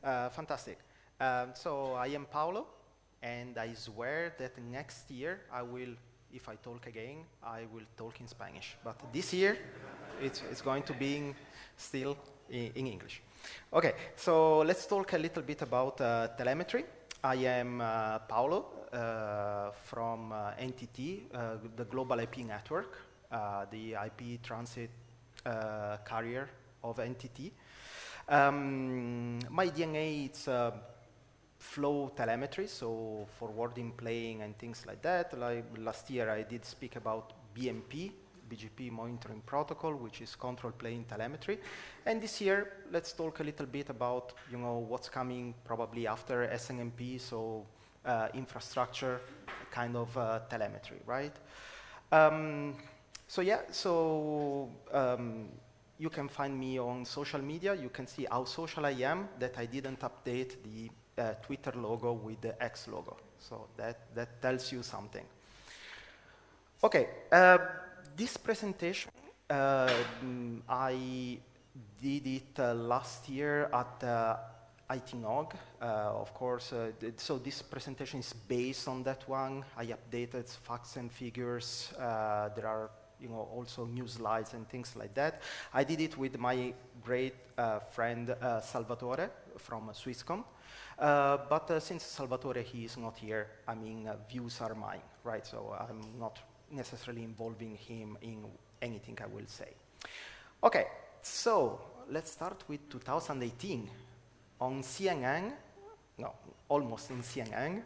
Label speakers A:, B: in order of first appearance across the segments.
A: Fantastic. So I am Paolo, and I swear that next year I will, if I talk again, I will talk in Spanish. But this year, it's going to be still in English. Okay, so let's talk a little bit about telemetry. I am Paolo from NTT, the Global IP Network, the IP transit carrier of NTT. My DNA is flow telemetry, so forwarding, playing, and things like that. Like last year, I did speak about BMP, BGP monitoring protocol, which is control plane telemetry. And this year, let's talk a little bit about what's coming probably after SNMP, so infrastructure kind of telemetry, right? You can find me on social media. You can see how social I am, that I didn't update the Twitter logo with the X logo. So that tells you something. Okay, this presentation, I did it last year at ESNOG. Of course, so this presentation is based on that one. I updated facts and figures. There are also new slides and things like that. I did it with my great friend Salvatore from Swisscom. But since Salvatore, he is not here, I mean, views are mine, right? So I'm not necessarily involving him in anything I will say. Okay, so let's start with 2018. On CNN, no, almost in CNN,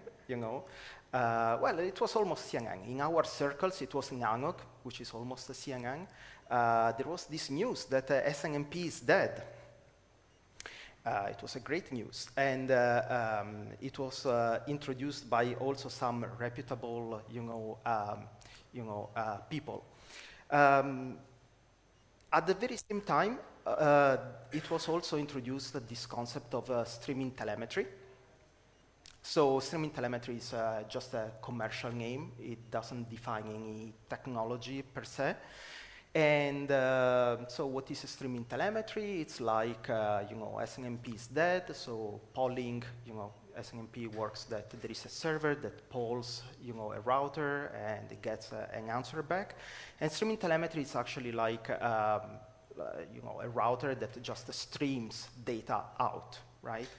A: well, it was almost CNN. In our circles, it was ESNOG, which is almost a CNN. There was this news that SNMP is dead. It was a great news, and it was introduced by also some reputable, people. At the very same time, it was also introduced this concept of streaming telemetry. So streaming telemetry is just a commercial name. It doesn't define any technology per se. And so what is streaming telemetry? It's like, SNMP is dead, so polling, SNMP works that there is a server that polls, a router, and it gets an answer back. And streaming telemetry is actually like, a router that just streams data out, right?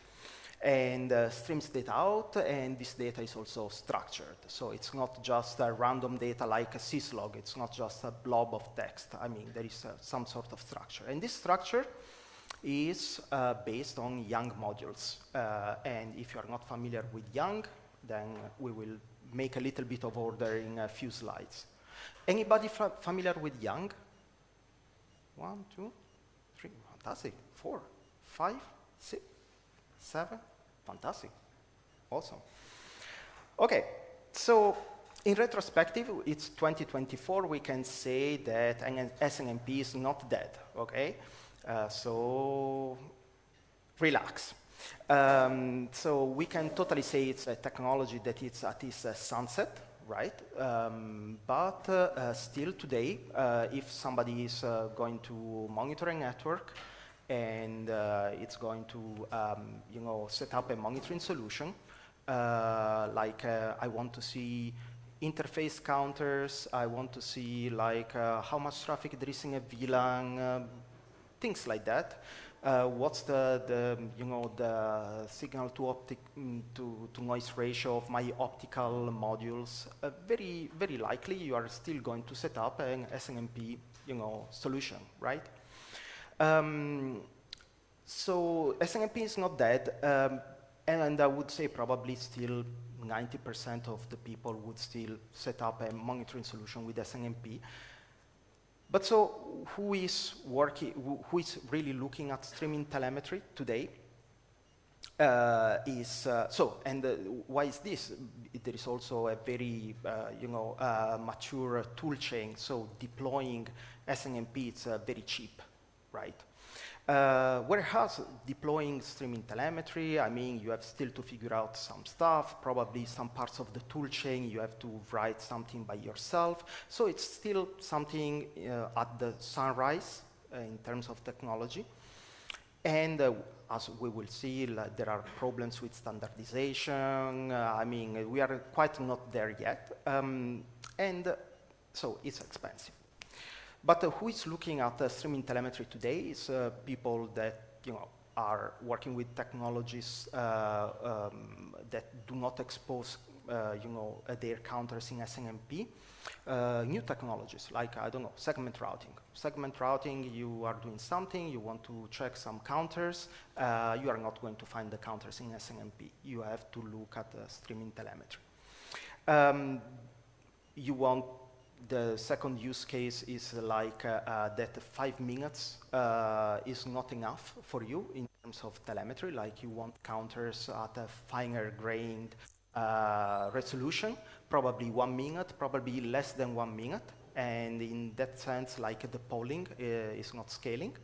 A: And streams data out, and this data is also structured. So it's not just random data like a syslog. It's not just a blob of text. I mean, there is some sort of structure. And this structure is based on YANG modules. And if you are not familiar with YANG, then we will make a little bit of order in a few slides. Anybody familiar with YANG? 1, 2, 3, fantastic. 4, 5, 6, 7, fantastic, awesome. Okay, so in retrospective, it's 2024, we can say that SNMP is not dead, okay? So relax. So we can totally say it's a technology that it's at its sunset, right? But still today, if somebody is going to monitor a network, and it's going to, set up a monitoring solution. Like I want to see interface counters. I want to see like how much traffic there is in a VLAN, things like that. What's the signal to noise ratio of my optical modules? Very, very likely you are still going to set up an SNMP, solution, right? So SNMP is not dead, and I would say probably still 90% of the people would still set up a monitoring solution with SNMP. But so who is really looking at streaming telemetry today? Why is this? There is also a very, mature tool chain. So deploying SNMP is very cheap. Right. Whereas deploying streaming telemetry, I mean, you have still to figure out some stuff, probably some parts of the tool chain, you have to write something by yourself. So it's still something at the sunrise in terms of technology. And as we will see, there are problems with standardization. I mean, we are quite not there yet. And so it's expensive. But who is looking at streaming telemetry today is people that, are working with technologies that do not expose, their counters in SNMP. New technologies like, I don't know, segment routing. Segment routing, you are doing something, you want to check some counters, you are not going to find the counters in SNMP. You have to look at streaming telemetry. The second use case is like that 5 minutes is not enough for you in terms of telemetry, like you want counters at a finer grained resolution, probably 1 minute, probably less than 1 minute, and in that sense, like the polling is not scaling.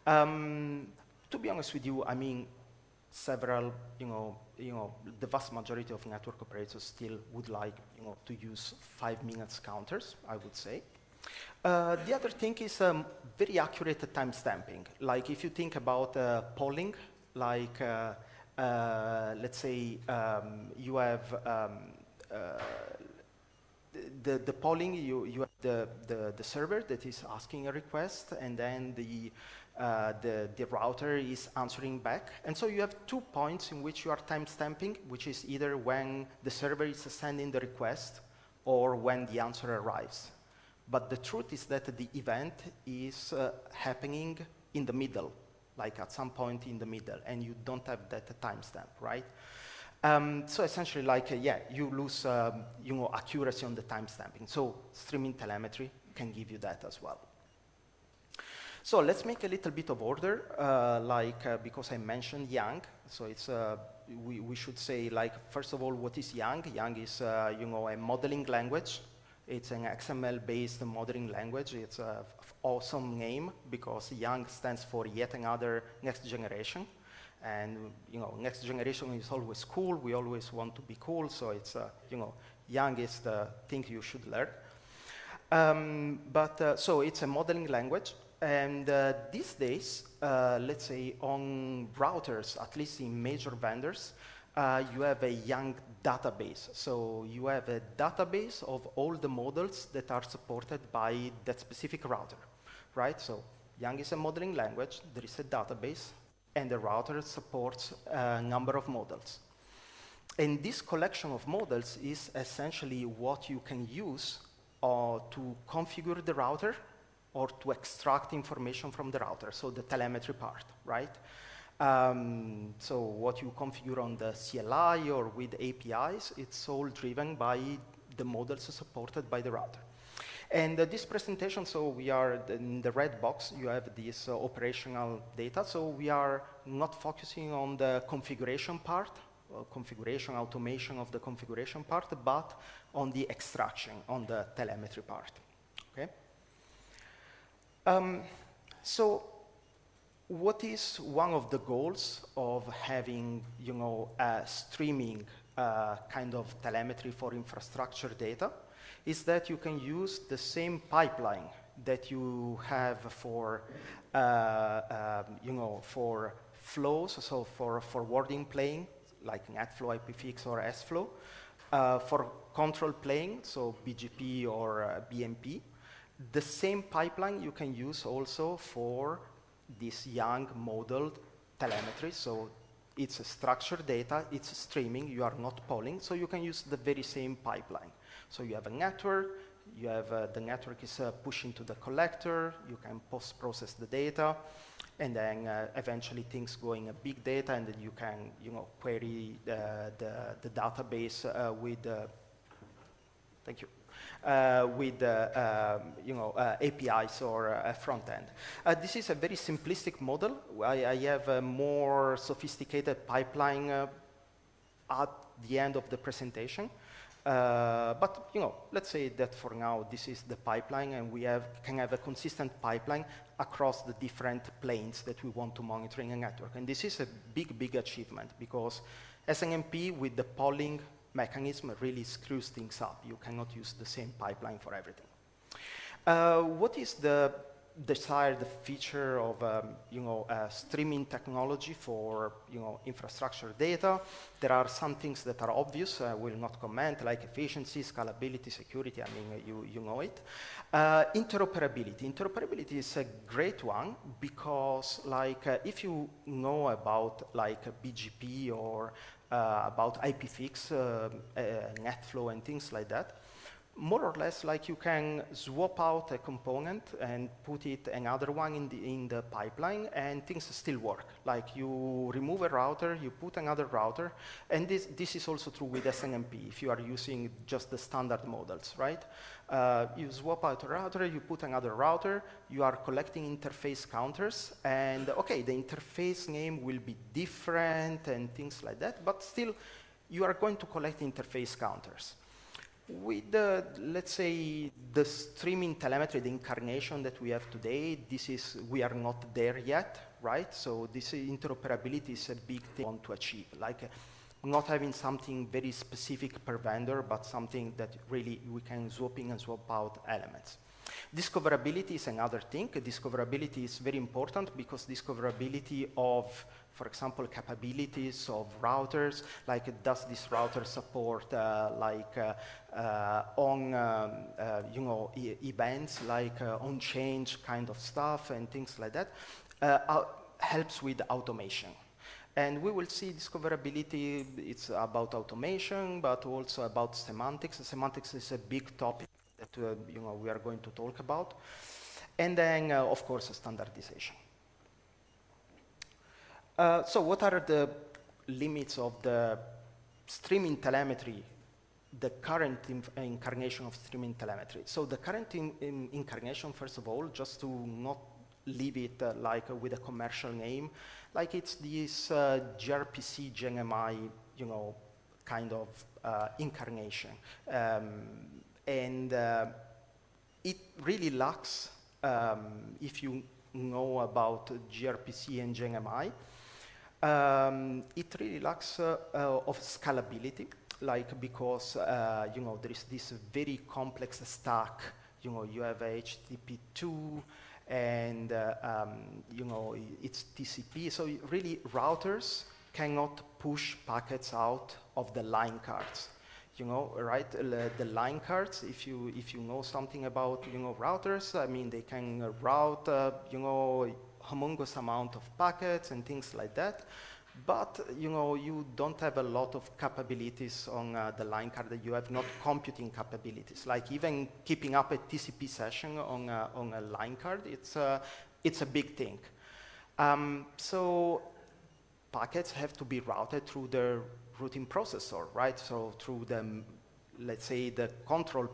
A: To be honest with you, I mean, several, the vast majority of network operators still would like, to use 5 minutes counters, I would say. The other thing is very accurate timestamping. Like if you think about polling, like let's say you have the polling, you have the server that is asking a request, and then the router is answering back. And so you have 2 points in which you are timestamping, which is either when the server is sending the request or when the answer arrives. But the truth is that the event is happening in the middle, like at some point in the middle, and you don't have that timestamp, right? So essentially, like, you lose, accuracy on the timestamping. So streaming telemetry can give you that as well. So let's make a little bit of order, because I mentioned YANG. So it's, we should say, like, first of all, what is YANG? YANG is, a modeling language. It's an XML-based modeling language. It's an awesome name because YANG stands for yet another next generation. And, next generation is always cool. We always want to be cool. So it's, YANG is the thing you should learn. So it's a modeling language. And these days, let's say on routers, at least in major vendors, you have a YANG database. So you have a database of all the models that are supported by that specific router, right? So YANG is a modeling language. There is a database, and the router supports a number of models. And this collection of models is essentially what you can use to configure the router or to extract information from the router, so the telemetry part, right? So what you configure on the CLI or with APIs, it's all driven by the models supported by the router. And this presentation, so we are in the red box, you have this operational data, so we are not focusing on the configuration part, configuration, automation of the configuration part, but on the extraction, on the telemetry part, okay? So what is one of the goals of having, a streaming kind of telemetry for infrastructure data is that you can use the same pipeline that you have for, for flows, so for forwarding playing, like NetFlow, IPFix, or SFlow, for control playing, so BGP or BMP. The same pipeline you can use also for this YANG modeled telemetry. So it's structured data, it's streaming, you are not polling, so you can use the very same pipeline. So you have a network, you have the network is pushing to the collector, you can post-process the data, and then eventually things go in a big data, and then you can query the database with thank you. With APIs or a front end. This is a very simplistic model. I have a more sophisticated pipeline at the end of the presentation. But let's say that for now this is the pipeline, and we can have a consistent pipeline across the different planes that we want to monitor in a network. And this is a big, big achievement because SNMP with the polling mechanism really screws things up. You cannot use the same pipeline for everything. What is the desired feature of streaming technology for infrastructure data. There are some things that are obvious. I will not comment, like efficiency, scalability, security. I mean, you know it. Interoperability. Interoperability is a great one because, like, if you know about like BGP or about IPFix, NetFlow, and things like that, more or less, like, you can swap out a component and put it another one in the pipeline, and things still work. Like, you remove a router, you put another router, and this is also true with SNMP if you are using just the standard models, right? You swap out a router, you put another router, you are collecting interface counters, and okay, the interface name will be different and things like that, but still, you are going to collect interface counters. With the, let's say, the streaming telemetry, the incarnation that we have today, we are not there yet, right? So this interoperability is a big thing we want to achieve, like not having something very specific per vendor, but something that really we can swap in and swap out elements. Discoverability is another thing. Discoverability is very important because discoverability of, for example, capabilities of routers, like does this router support events like on change kind of stuff and things like that, helps with automation. And we will see discoverability, it's about automation, but also about semantics. Semantics is a big topic that we are going to talk about. And then, of course, standardization. So what are the limits of the streaming telemetry, the current incarnation of streaming telemetry? So the current incarnation, first of all, just to not leave it like with a commercial name, like it's this gRPC GenMI, kind of incarnation. And it really lacks, if you know about gRPC and GenMI, it really lacks of scalability, like because there is this very complex stack. You have HTTP2, and it's TCP. So really, routers cannot push packets out of the line cards. Right? The line cards, if you know something about routers, I mean, they can route humongous amount of packets and things like that. But you don't have a lot of capabilities on the line card. You have not computing capabilities. Like even keeping up a TCP session on a line card, it's a big thing. So packets have to be routed through the routing processor, right? So through the, let's say, the control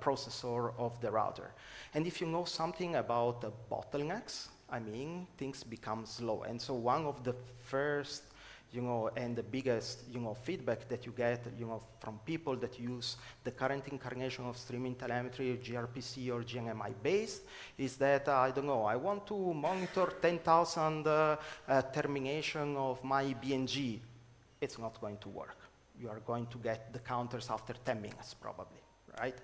A: processor of the router. And if you know something about the bottlenecks, I mean, things become slow. And so one of the first, and the biggest, feedback that you get, from people that use the current incarnation of streaming telemetry, gRPC or GNMI based, is that, I don't know, I want to monitor 10,000 termination of my BNG. It's not going to work. You are going to get the counters after 10 minutes, probably, right?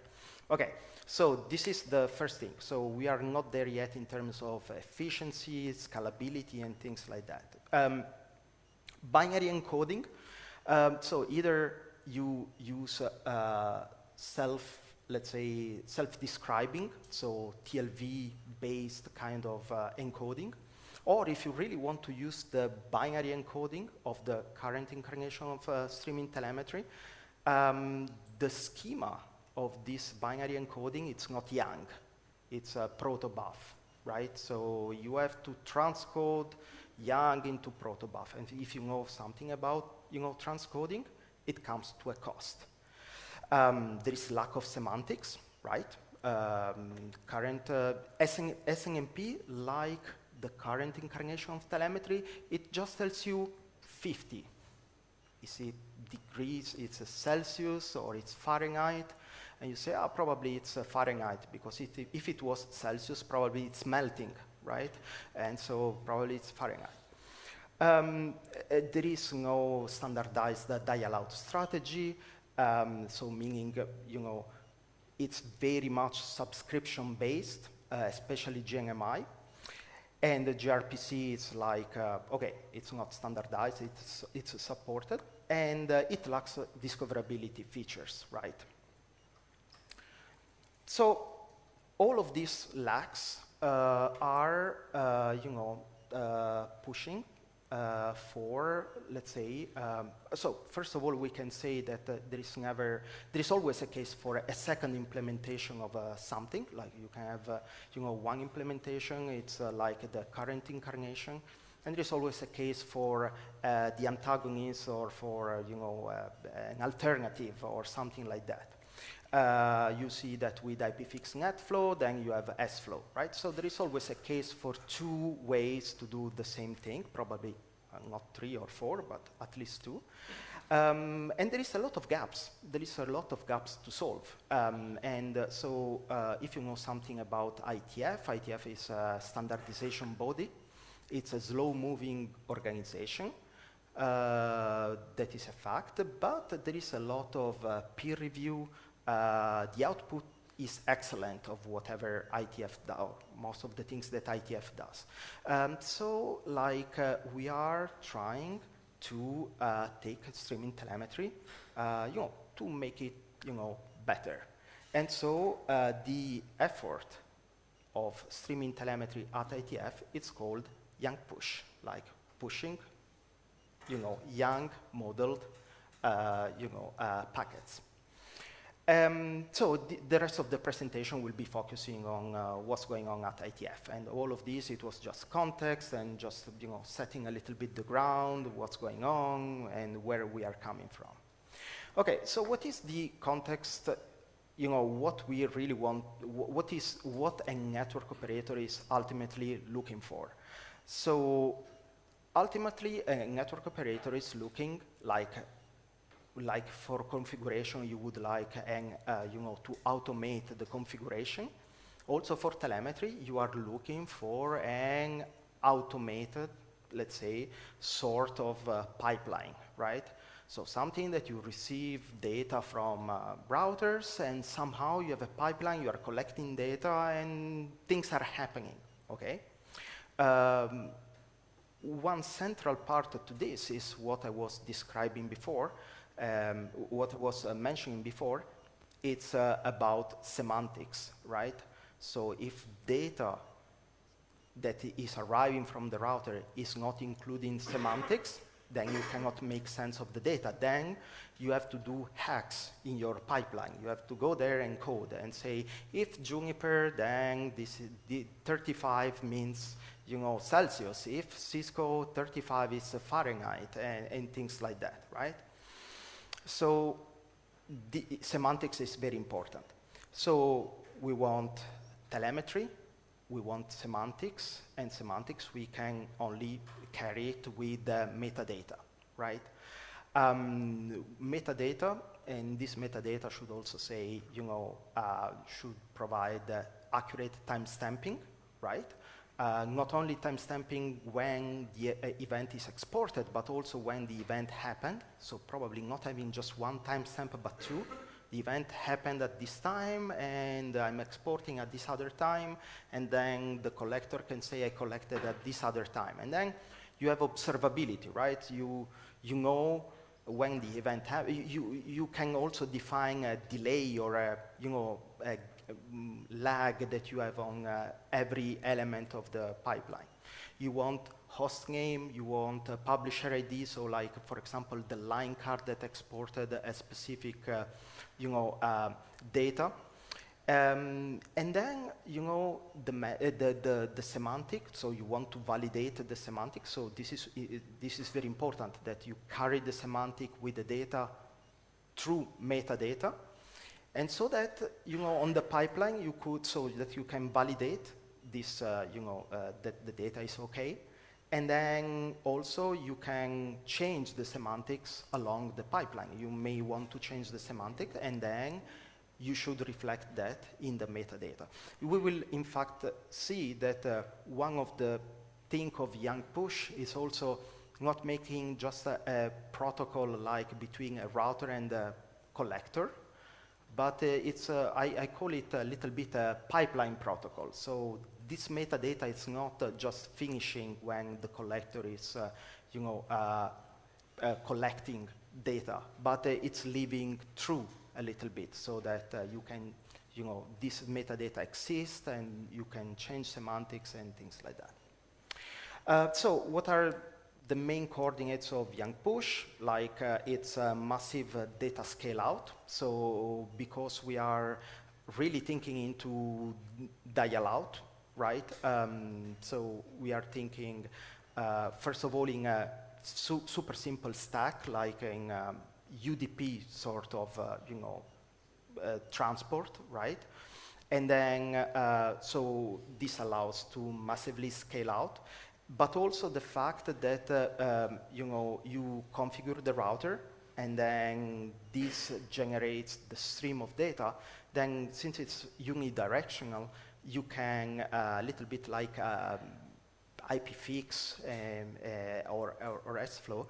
A: Okay, so this is the first thing. So we are not there yet in terms of efficiency, scalability, and things like that. Binary encoding. So either you use let's say, self-describing, so TLV-based kind of encoding, or if you really want to use the binary encoding of the current incarnation of streaming telemetry, the schema of this binary encoding, it's not YANG, it's a protobuf, right? So you have to transcode YANG into protobuf, and if you know something about transcoding, it comes to a cost. There is lack of semantics, right? Current SNMP, like the current incarnation of telemetry, it just tells you 50. Is it degrees, it's a Celsius, or it's Fahrenheit? And you say, oh, probably it's Fahrenheit, because if it was Celsius, probably it's melting, right? And so probably it's Fahrenheit. There is no standardized dial-out strategy, so meaning, it's very much subscription-based. especially GNMI. And the gRPC is like, okay, it's not standardized, it's supported, and it lacks discoverability features, right? So all of these lacks are, pushing for, let's say, so first of all, we can say that there is always a case for a second implementation of something. Like you can have, one implementation, it's like the current incarnation, and there is always a case for the antagonist or for, an alternative or something like that. You see that with IPFix NetFlow, then you have SFlow, right? So there is always a case for two ways to do the same thing, probably not 3 or 4, but at least 2. And there is a lot of gaps. There is a lot of gaps to solve. So if you know something about ITF, ITF is a standardization body. It's a slow-moving organization. That is a fact, but there is a lot of peer review. The output is excellent of whatever ITF does, most of the things that ITF does. So, we are trying to take streaming telemetry, to make it, better. And so, the effort of streaming telemetry at ITF, it's called young push, like pushing, young modeled, packets. So the rest of the presentation will be focusing on what's going on at ITF. And all of this, it was just context and just, setting a little bit the ground, what's going on, and where we are coming from. Okay, so what is the context, what we really want, what a network operator is ultimately looking for? So ultimately, a network operator is looking like for configuration, you would like to automate the configuration. Also for telemetry, you are looking for an automated, let's say, sort of pipeline, right? So something that you receive data from routers, and somehow you have a pipeline, you are collecting data, and things are happening, okay? One central part to this is what I was describing before, what I was mentioning before. It's about semantics, right? So if data that is arriving from the router is not including semantics, then you cannot make sense of the data. Then you have to do hacks in your pipeline. You have to go there and code and say, if Juniper, then this is the 35 means, Celsius. If Cisco, 35 is Fahrenheit, and things like that, right? So the semantics is very important. So we want telemetry, we want semantics, and semantics we can only carry it with metadata, right? Metadata, and this metadata should also say, should provide accurate timestamping, right? Not only timestamping when the event is exported, but also when the event happened. So probably not having just one timestamp, but 2. The event happened at this time, and I'm exporting at this other time, and then the collector can say I collected at this other time. And then you have observability, right? You know when the event happened. You can also define a delay or a lag that you have on every element of the pipeline. You want host name, you want publisher ID, so like, for example, the line card that exported a specific, data. And then, the semantic, so you want to validate the semantic. So this is very important, that you carry the semantic with the data through metadata. And so that, on the pipeline, you could, so that you can validate this, that the data is okay. And then also you can change the semantics along the pipeline. You may want to change the semantic, and then you should reflect that in the metadata. We will, in fact, see that one of the things of young push is also not making just a protocol like between a router and a collector, but I call it a little bit a pipeline protocol. So this metadata is not just finishing when the collector is, collecting data, but it's living through a little bit so that you can, this metadata exists and you can change semantics and things like that. So what are the main coordinates of young push? Like it's a massive data scale out. So because we are really thinking into dial out, right? So we are thinking, first of all, in a super simple stack, like in UDP sort of, transport, right? And then, so this allows to massively scale out, but also the fact that, you configure the router, and then this generates the stream of data. Then, since it's unidirectional, you can, a little bit like IPFix or SFlow,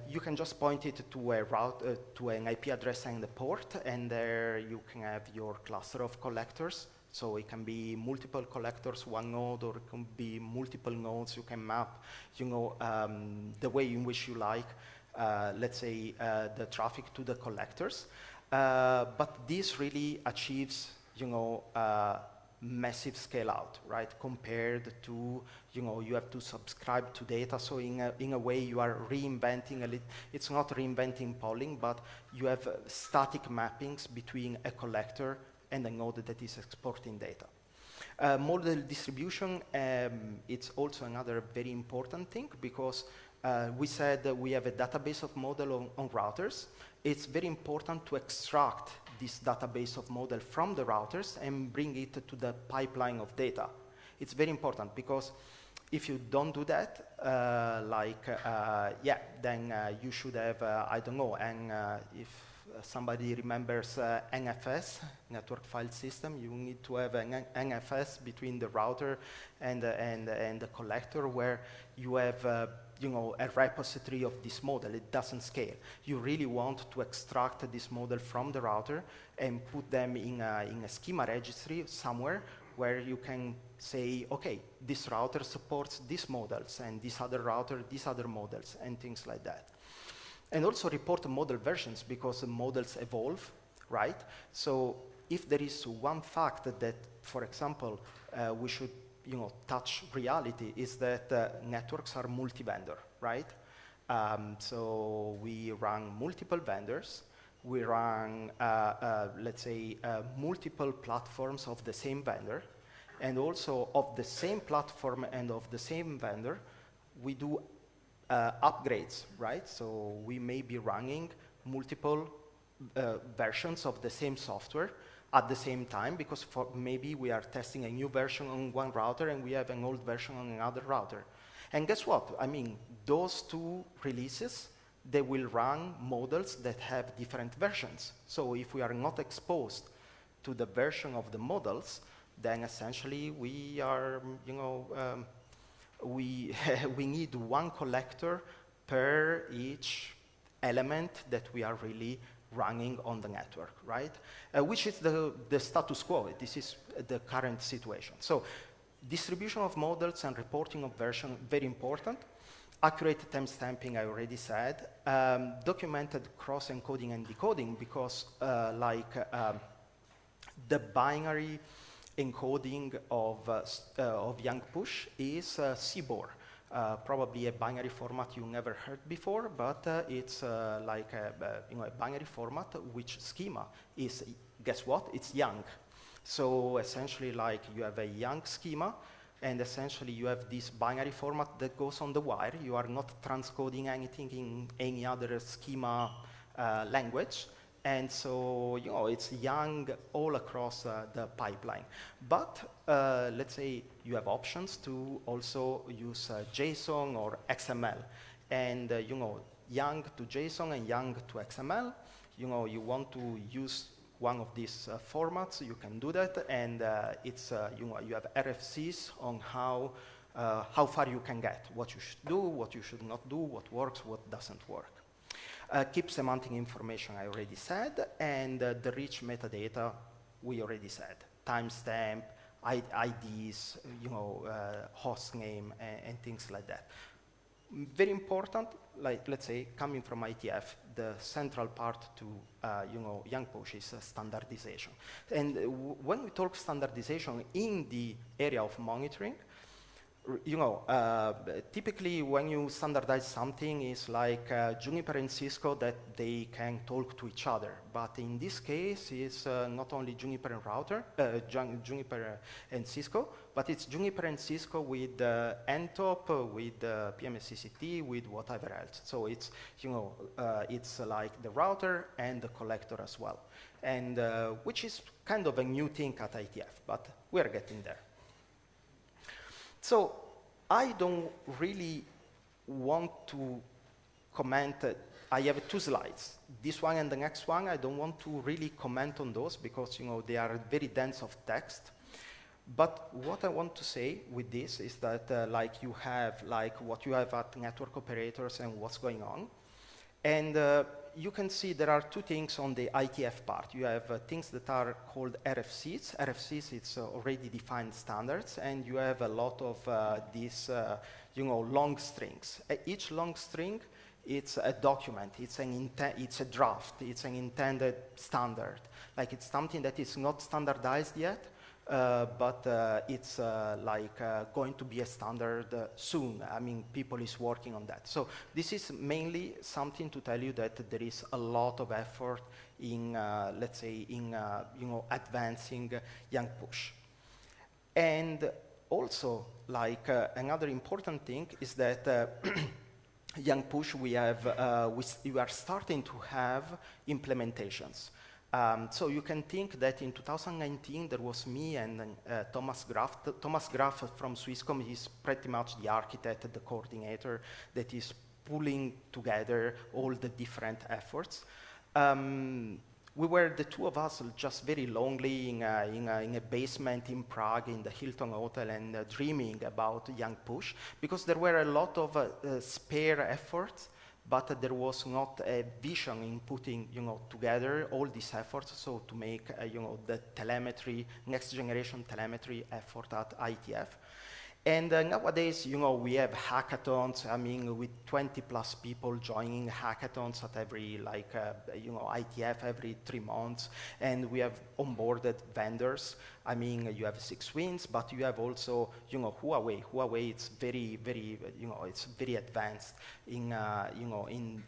A: you can just point it to a route, to an IP address and a port, and there you can have your cluster of collectors. So it can be multiple collectors, one node, or it can be multiple nodes. You can map, the way in which you like, let's say, the traffic to the collectors. But this really achieves, massive scale out, right? Compared to, you have to subscribe to data. So in a way, you are reinventing it's not reinventing polling, but you have static mappings between a collector and a node that is exporting data. Model distribution, it's also another very important thing, because we said that we have a database of model on routers. It's very important to extract this database of model from the routers and bring it to the pipeline of data. It's very important, because if you don't do that, then you should have, I don't know, and if somebody remembers NFS, network file system, you need to have an NFS between the router and the collector, where you have a repository of this model. It doesn't scale. You really want to extract this model from the router and put them in a schema registry somewhere where you can say, okay, this router supports these models, and this other router, these other models, and things like that. And also report model versions, because models evolve, right? So if there is one fact that, for example, we should touch reality, is that networks are multi-vendor, right? So we run multiple vendors. We run, let's say, multiple platforms of the same vendor. And also of the same platform and of the same vendor, we do upgrades, right? So we may be running multiple versions of the same software at the same time, because maybe we are testing a new version on one router and we have an old version on another router. And guess what? I mean, those two releases, they will run models that have different versions. So if we are not exposed to the version of the models, then essentially we are, we need one collector per each element that we are really running on the network, right? Which is the status quo. This is the current situation. So distribution of models and reporting of version, very important. Accurate timestamping, I already said. Documented cross-encoding and decoding, because the binary encoding of young push is CBOR. Probably a binary format you never heard before, but it's like a binary format which schema is, guess what? It's young. So essentially, like, you have a young schema, and essentially you have this binary format that goes on the wire. You are not transcoding anything in any other schema language. And so, it's young all across the pipeline. But let's say you have options to also use JSON or XML. And, young to JSON and young to XML, you want to use one of these formats, you can do that. And it's, you have RFCs on how far you can get, what you should do, what you should not do, what works, what doesn't work. Keep semantic information, I already said, and the rich metadata, we already said. Timestamp, IDs, host name, and things like that. Very important, like let's say, coming from ITF, the central part to young push is standardization. And when we talk standardization in the area of monitoring, typically when you standardize something, it's like Juniper and Cisco that they can talk to each other. But in this case, it's not only Juniper and Juniper and Cisco, but it's Juniper and Cisco with NTOP, with PMSCCT, with whatever else. So it's it's like the router and the collector as well, and which is kind of a new thing at ITF, but we're getting there. So I don't really want to comment. I have 2 slides. This one and the next one, I don't want to really comment on those because they are very dense of text. But what I want to say with this is that like you have like what you have at network operators and what's going on. And you can see there are 2 things on the ITF part. You have things that are called RFCs. RFCs, it's already defined standards, and you have a lot of these, long strings. Each long string, it's a document. It's a draft. It's an intended standard. Like it's something that is not standardized yet, but it's going to be a standard soon. I mean, people is working on that. So this is mainly something to tell you that there is a lot of effort in, let's say, in advancing young push. And also, like another important thing is that young push we are starting to have implementations. So you can think that in 2019 there was me and Thomas Graf. Thomas Graf from Swisscom is pretty much the architect, the coordinator that is pulling together all the different efforts. We were the 2 of us just very lonely in a basement in Prague in the Hilton Hotel and dreaming about young push because there were a lot of spare efforts, but there was not a vision in putting, together all these efforts, so to make, the telemetry, next generation telemetry effort at ITF. And nowadays, we have hackathons, I mean, with 20 plus people joining hackathons at every, ITF every 3 months, and we have onboarded vendors. I mean, you have 6WINS, but you have also, Huawei. Huawei, it's very, very, it's very advanced in,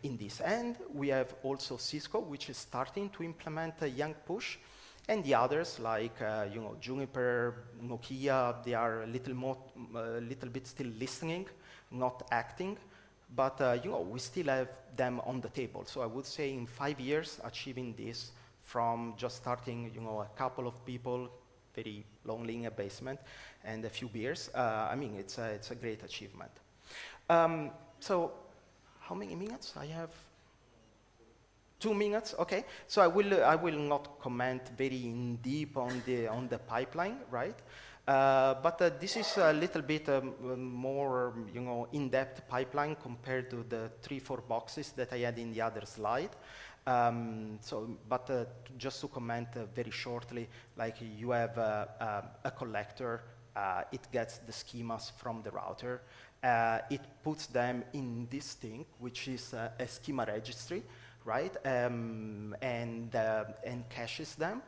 A: in this. And we have also Cisco, which is starting to implement a young push. And the others, like Juniper, Nokia, they are a little bit still listening, not acting. But we still have them on the table. So I would say in 5 years, achieving this from just starting, a couple of people, very lonely in a basement, and a few beers. I mean, it's a great achievement. So how many minutes I have? 2 minutes, okay. So I will not comment very in deep on the pipeline, right? But this is a little bit more, in-depth pipeline compared to the 3-4 boxes that I had in the other slide. Just to comment very shortly, like you have a collector, it gets the schemas from the router, it puts them in this thing, which is a schema registry, right? And caches them.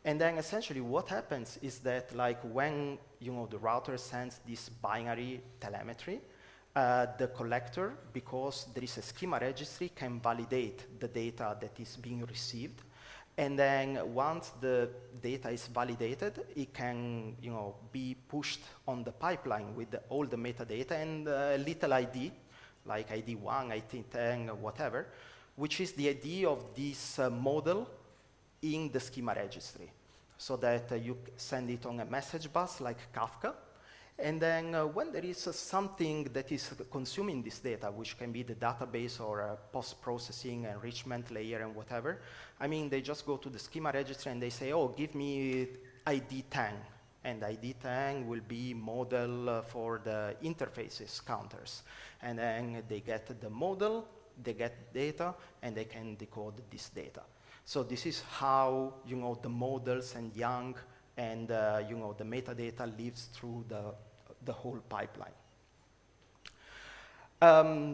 A: And then essentially what happens is that like when the router sends this binary telemetry, the collector, because there is a schema registry, can validate the data that is being received. And then once the data is validated, it can be pushed on the pipeline with all the metadata and a little ID, like ID 1, ID 10, whatever, which is the ID of this model in the schema registry, so that you send it on a message bus like Kafka. And then when there is something that is consuming this data, which can be the database or a post-processing enrichment layer and whatever, I mean, they just go to the schema registry and they say, oh, give me ID 10. And ID 10 will be model for the interfaces counters. And then they get the model they get data, and they can decode this data. So this is how, the models and Young and, the metadata lives through the whole pipeline.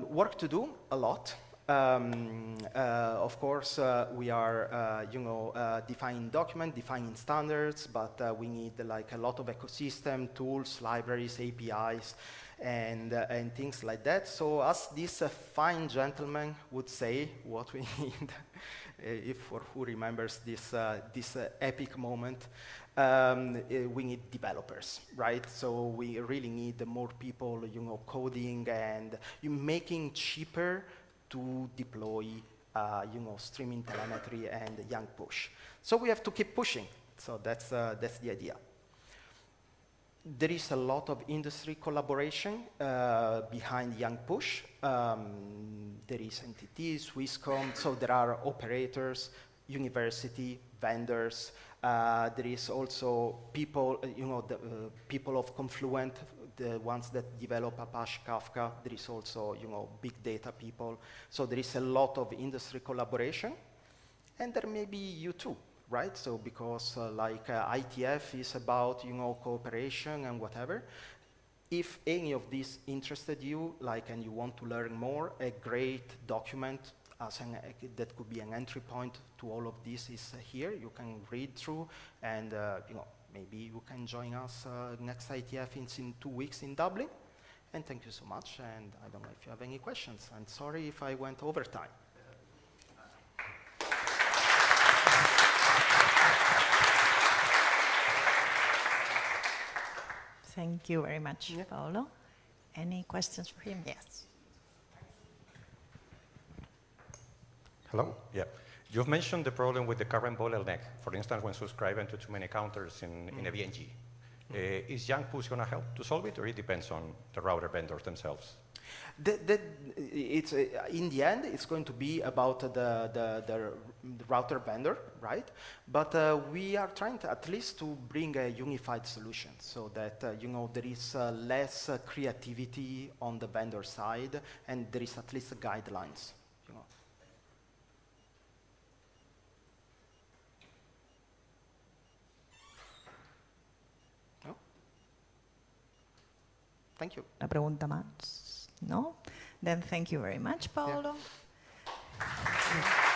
A: Work to do, a lot. Of course, we are, defining document, defining standards, but we need like a lot of ecosystem, tools, libraries, APIs, and things like that. So as this fine gentleman would say, what we need, for who remembers this, this epic moment, we need developers, right? So we really need more people, coding and making cheaper to deploy, streaming telemetry and Young push. So we have to keep pushing. So that's the idea. There is a lot of industry collaboration behind Young push. There is NTT, Swisscom, so there are operators, university, vendors. There is also people, the people of Confluent, the ones that develop Apache Kafka. There is also, big data people. So there is a lot of industry collaboration. And there may be you too, right? So because like ITF is about, cooperation and whatever. If any of these interested you, like, and you want to learn more, a great document that could be an entry point to all of this is here. You can read through, and maybe you can join us next ITF in 2 weeks in Dublin. And thank you so much. And I don't know if you have any questions. I'm sorry if I went over time.
B: Thank you very much, Paolo. Any questions for him? Yes.
C: Hello? Yeah. You've mentioned the problem with the current bottleneck, for instance, when subscribing to too many counters in a VNG. Is Young push going to help to solve it, or it depends on the router vendors themselves?
A: It's, in the end, it's going to be about the router vendor, right? But we are trying to at least to bring a unified solution so that, there is less creativity on the vendor side, and there is at least guidelines. Thank you.
B: ¿Una pregunta más? No? Then thank you very much, Paolo.
A: Yeah.